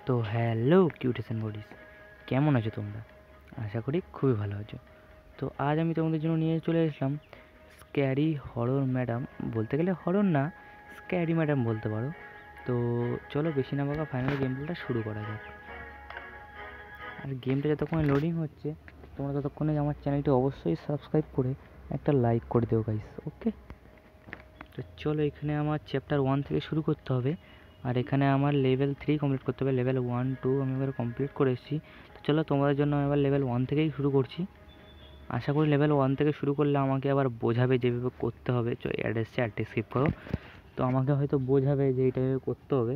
তো hello কিউটেশন bodies, কেমন আছো তোমরা? আশা করি খুবই ভালো আছো। তো আজ আমি তোমাদের জন্য নিয়ে চলে এসলাম স্ক্যারি হরর ম্যাডাম, বলতে গেলে হরর না, স্ক্যারি ম্যাডাম বলতে পারো। তো চলো বেশি না বকা, ফাইনালি গেম প্লেটা শুরু করা যাক। আর গেমটা যতক্ষণে লোডিং হচ্ছে তোমরা ততক্ষণে আমার চ্যানেলটি অবশ্যই সাবস্ক্রাইব করে একটা লাইক করে দেও গাইস, ওকে? তো চলো, এখানে আমার চ্যাপ্টার 1 থেকে শুরু করতে হবে। আর এখানে আমার লেভেল 3 কমপ্লিট করতে হবে। লেভেল 1 2 আমি এবার কমপ্লিট করে এসেছি। তো চলো, তোমাদের জন্য আমি এবার লেভেল 1 থেকেই শুরু করছি। আশা করি লেভেল 1 থেকে শুরু করলে আমাকে আবার বোঝাবে যেভাবে করতে হবে। অ্যাড্রেসে স্কিপ করো, তো আমাকে হয়তো বোঝাবে যে এইটাভাবে করতে হবে।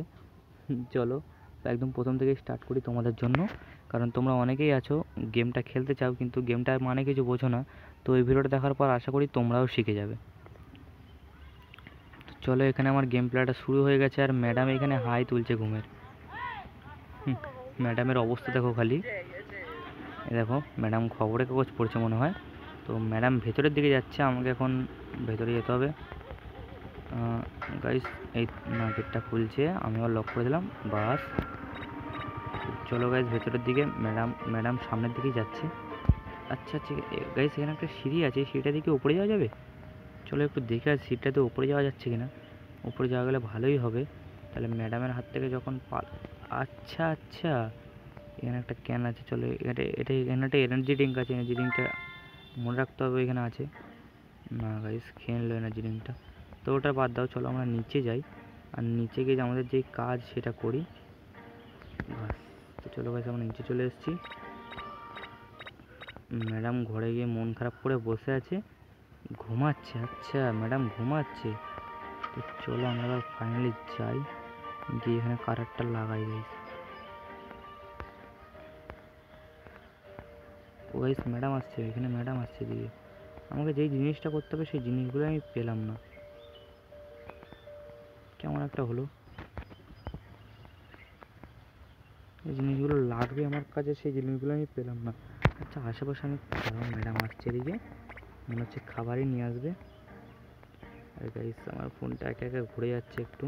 চলো একদম প্রথম থেকেই স্টার্ট করি তোমাদের জন্য, কারণ তোমরা অনেকেই আছো গেমটা খেলতে চাও কিন্তু গেমটার মানে কিছু বোঝো না। তো এই ভিডিওটা দেখার পর আশা করি তোমরাও শিখে যাবে। চলো, এখানে আমার গেম প্লেটা শুরু হয়ে গেছে। আর ম্যাডাম এখানে হাই তুলছে ঘুমের। ম্যাডামের অবস্থা দেখো খালি, দেখো ম্যাডাম খবরের কাগজ পড়ছে মনে হয়। তো ম্যাডাম ভেতরের দিকে যাচ্ছে, আমাকে এখন ভেতরে যেতে হবে। গাইস, এই না, গেটটা খুলছে, আমি আবার লক করে দিলাম, বাস। চলো গাইস ভেতরের দিকে, ম্যাডাম সামনের দিকেই যাচ্ছে। আচ্ছা আচ্ছা গাইস, এখানে একটা সিঁড়ি আছে, সিঁড়িটা দিকে উপরে যাওয়া যাবে? চলো একটু দেখে আর সিটটাতে উপরে যাওয়া যাচ্ছে কিনা। উপরে যাওয়া গেলে ভালোই হবে, তাহলে ম্যাডামের হাত থেকে যখন আচ্ছা আচ্ছা, এখানে একটা ক্যান আছে। চলো এখানে একটা এনার্জি ড্রিঙ্ক আছে, এনার্জি ড্রিঙ্কটা মনে রাখতে হবে এখানে আছে। না গাইস, খেয়ে নিল এনার্জি ড্রিঙ্কটা, তো ওটা বাদ দাও। চলো আমরা নিচে যাই, আর নিচে গিয়ে আমাদের যেই কাজ সেটা করি। বাস, তো চলো গাইস আমরা নিচে চলে এসেছি। ম্যাডাম ঘরে গিয়ে মন খারাপ করে বসে আছে, ঘুমাচ্ছে। আচ্ছা ম্যাডাম ঘুমাচ্ছে, তো চলো আমরা এবার ফাইনালি যাই, গিয়ে এখানে কারেন্টটা লাগাই গাইস। ও গাইস, ম্যাডাম আসছে, এখানে ম্যাডাম আসছে দিকে। আমাকে যেই জিনিসটা করতে হবে সেই জিনিসগুলো আমি পেলাম না, কেমন একটা হলো। এই জিনিসগুলো লাগবে আমার কাছে, সেই জিনিসগুলো আমি পেলাম না। আচ্ছা আশেপাশে আমি ম্যাডাম আসছে এদিকে, মনে হচ্ছে খাবারই নিয়ে আসবে। আর গাইস আমার ফোনটা একা একা ঘুরে যাচ্ছে, একটু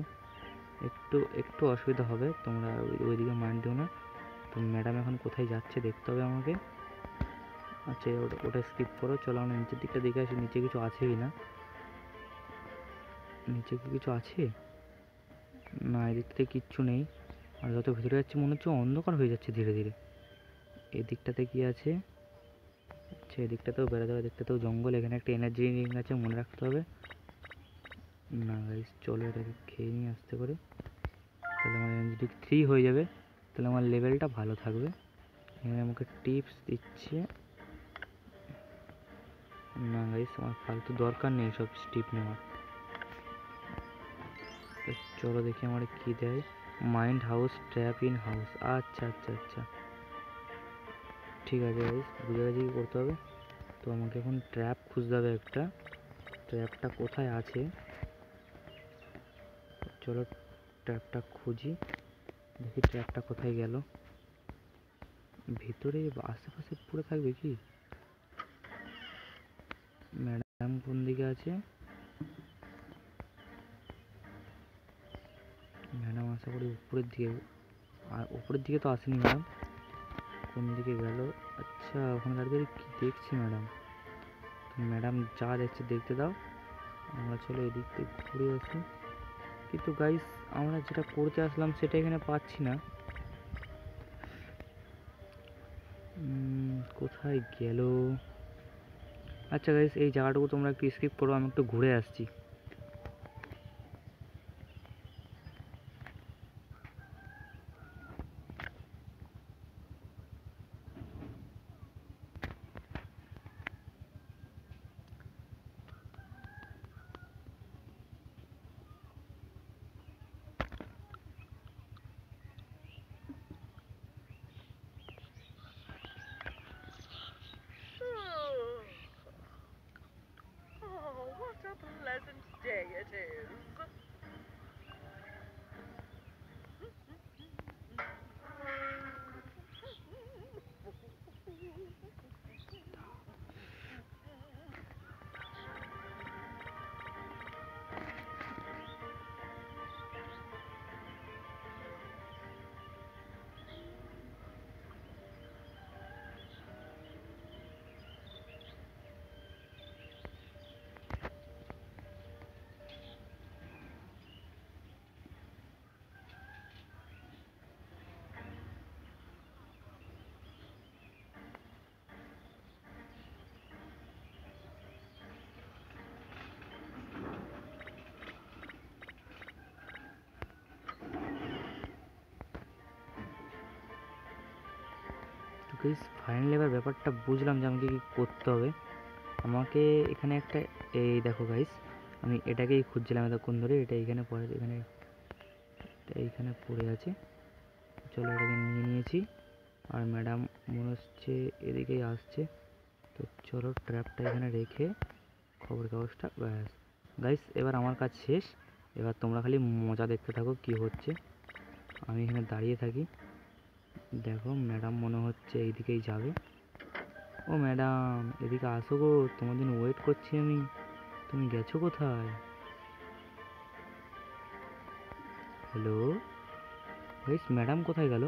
একটু একটু অসুবিধা হবে, তোমরা ওইদিকে মাইন্ড দিও না। তো ম্যাডাম এখন কোথায় যাচ্ছে দেখতে হবে আমাকে। আচ্ছা ওটা স্কিপ করো, চলো আমরা নিচের দিকটা দেখে আসি নিচে কিছু আছে কি না। নিচে কি কিছু আছে? না, এদিক থেকে কিচ্ছু নেই। আর যত ভিতরে যাচ্ছে মনে হচ্ছে অন্ধকার হয়ে যাচ্ছে ধীরে ধীরে। এদিকটাতে কি আছে? আচ্ছা এদিকটাতেও বেড়াতে হবে, এদিকটাতেও জঙ্গল। এখানে একটা এনার্জি ড্রিঙ্ক আছে, মনে রাখতে হবে। না গাইস, চলো এটাকে খেয়ে নিয়ে আসতে করে, তাহলে আমার এনার্জি ড্রিঙ্ক 3 হয়ে যাবে, তাহলে আমার লেভেলটা ভালো থাকবে। এখানে আমাকে টিপস দিচ্ছে। না গাইস, আমার ফালতু দরকার নেই সব টিপ নেওয়ার। চলো দেখি আমার কি দেয়। Mind house, trap in house. আচ্ছা আচ্ছা আচ্ছা, ঠিক আছে গাইস, বুঝে গেছি কী করতে হবে। তো আমাকে এখন ট্র্যাপ খুঁজতে হবে একটা। ট্র্যাপটা কোথায় আছে? চলো ট্র্যাপটা খুঁজি, দেখি ট্র্যাপটা কোথায় গেল। ভিতরে আশেপাশে পড়ে থাকবে কি? ম্যাডাম কোন দিকে আছে? ম্যাডাম আশা করি উপরের দিকে, আর উপরের দিকে তো আসেনি ম্যাডাম, কোন দিকে গেল? আচ্ছা ওখানে দাঁড়িয়ে কি দেখছি ম্যাডাম? ম্যাডাম যা দেখছে দেখতে দাও, আমরা চলো এদিক থেকে ঘুরে আসি। কিন্তু গাইস, আমরা যেটা করতে আসলাম সেটা এখানে পাচ্ছি না। কোথায় গেল? আচ্ছা গাইস, এই জায়গাটুকু তোমরা একটু স্কিপ করো, আমি একটু ঘুরে আসছি। Oh, what a pleasant guys finally এবার ব্যাপারটা বুঝলাম যে আমাকে কী করতে হবে। আমাকে এখানে একটা, এই দেখো গাইস, আমি এটাকেই খুঁজছিলাম এতক্ষণ ধরে। এটা এইখানে পড়ে, এইখানে পড়ে আছে। চলো এটাকে নিয়ে নিয়েছি। আর ম্যাডাম মনে হচ্ছে এদিকেই আসছে। তো চলো ট্র্যাপটা এখানে রেখে খবরের কাগজটা, ব্যাস গাইস এবার আমার কাজ শেষ। এবার তোমরা খালি মজা দেখতে থাকো কি হচ্ছে। আমি এখানে দাঁড়িয়ে থাকি। দেখো ম্যাডাম মনে হচ্ছে এইদিকেই যাবে। ও ম্যাডাম এদিকে আসো গো, তোমার জন্য ওয়েট করছি আমি। তুমি গেছো কোথায়? হ্যালো গাইস, ম্যাডাম কোথায় গেল?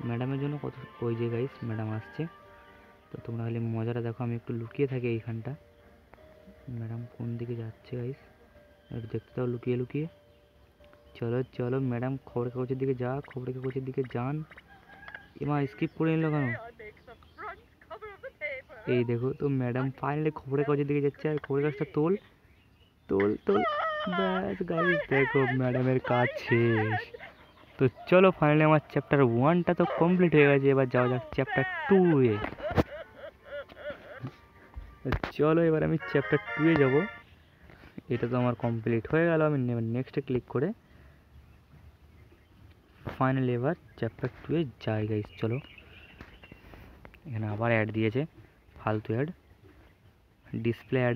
ম্যাডামের জন্য কত, ওই যে গাইস ম্যাডাম আসছে। তো তোমরা খালি মজাটা দেখো, আমি একটু লুকিয়ে থাকি এইখানটা। ম্যাডাম কোন দিকে যাচ্ছে গাইস, একটু দেখতে দাও লুকিয়ে লুকিয়ে। চলো চলো ম্যাডাম খবরের কাগজের দিকে যা, খবরের কাগজের দিকে যান। এমা স্কিপ করে নিল কেন? এই দেখো তো ম্যাডাম ফাইনালি খবরের কাগজের দিকে যাচ্ছে। আর খবরের কাগজটা তোল তোল তোল, ব্যাস গাইস দেখো ম্যাডামের কাজ শেষ। তো চলো ফাইনালি আমার চ্যাপ্টার 1টা তো কমপ্লিট হয়ে গেছে। এবার যাওয়া যাক চ্যাপ্টার 2-এ। চলো এবার আমি চ্যাপ্টার 2-এ যাবো। এটা তো আমার কমপ্লিট হয়ে গেল। আমি নেক্সটে ক্লিক করে ফাইনালি এবার চ্যাপ্টার 2-এ যাই গাইস। চলো এখানে আবার অ্যাড দিয়েছে, ফালতু অ্যাড, ডিসপ্লে অ্যাড।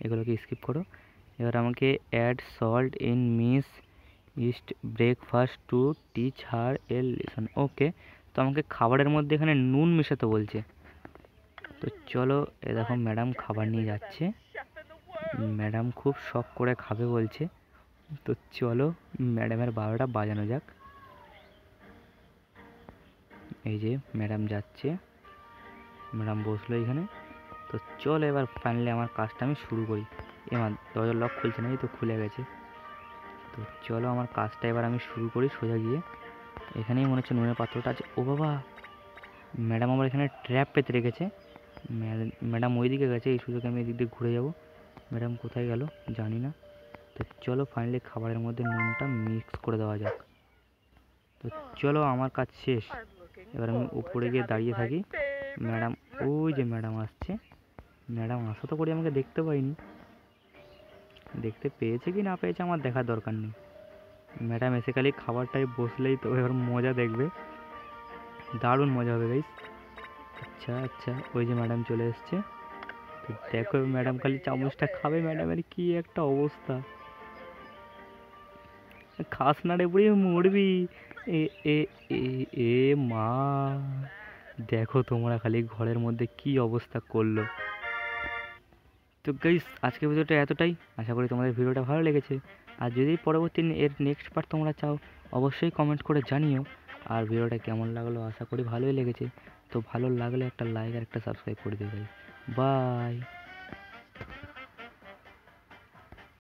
এগুলোকে স্কিপ করো। এবার আমাকে add salt in miss east breakfast to teach her a lesson. Okay, তো আমাকে খাবারের মধ্যে এখানে নুন মেশাতে বলছে। তো চলো এ দেখো ম্যাডাম খাবার নিয়ে যাচ্ছে। ম্যাডাম খুব শখ করে খাবে বলছে। তো চলো ম্যাডামের 12টা বাজানো যাক। এই যে ম্যাডাম যাচ্ছে, ম্যাডাম বসলো এখানে। তো চলো এবার ফাইনালি আমার কাজটা আমি শুরু করি। এবার দরজার লক খুলছে না, এই তো খুলে গেছে। তো চলো আমার কাজটা এবার আমি শুরু করি। সোজা গিয়ে এখানেই মনে হচ্ছে নুনের পাত্রটা আছে। ও বাবা, ম্যাডাম আমার এখানে ট্র্যাপ পেতে রেখেছে। ম্যাডাম ওই দিকে গেছে, এই সুযোগে আমি এদিক দিয়ে ঘুরে যাব। ম্যাডাম কোথায় গেল জানি না। তো চলো ফাইনালি খাবারের মধ্যে নুনটা মিক্স করে দেওয়া যাক। তো চলো আমার কাজ শেষ। এবার আমি উপরে গিয়ে দাঁড়িয়ে থাকি। ম্যাডাম, ওই যে ম্যাডাম আসছে। ম্যাডাম আসা তো করি আমাকে দেখতে পাইনি, দেখতে পেয়েছে কি না পেয়েছে আমার দেখার দরকার নেই। ম্যাডাম এসে খালি খাবারটায় বসলেই তো এবার মজা দেখবে, দারুণ মজা হবে গাইস। আচ্ছা আচ্ছা, ওই যে ম্যাডাম চলে এসছে। তো দেখো ম্যাডাম খালি চামচটা খাবে। ম্যাডামের কি একটা অবস্থা, খাস না রে বুড়ি, মরবি। এ এ এ এ মা, দেখো তোমরা খালি ঘরের মধ্যে কি অবস্থা করলো। তো গাইস আজকের ভিডিওটা এতটাই। আশা করি তোমাদের ভিডিওটা ভালো লেগেছে। আর যদি পরবর্তী এর নেক্সট পার্ট তোমরা চাও অবশ্যই কমেন্ট করে জানিও। আর ভিডিওটা কেমন লাগলো আশা করি ভালোই লেগেছে। তো ভালো লাগলে একটা লাইক আর একটা সাবস্ক্রাইব করে দিও গাইস। বাই।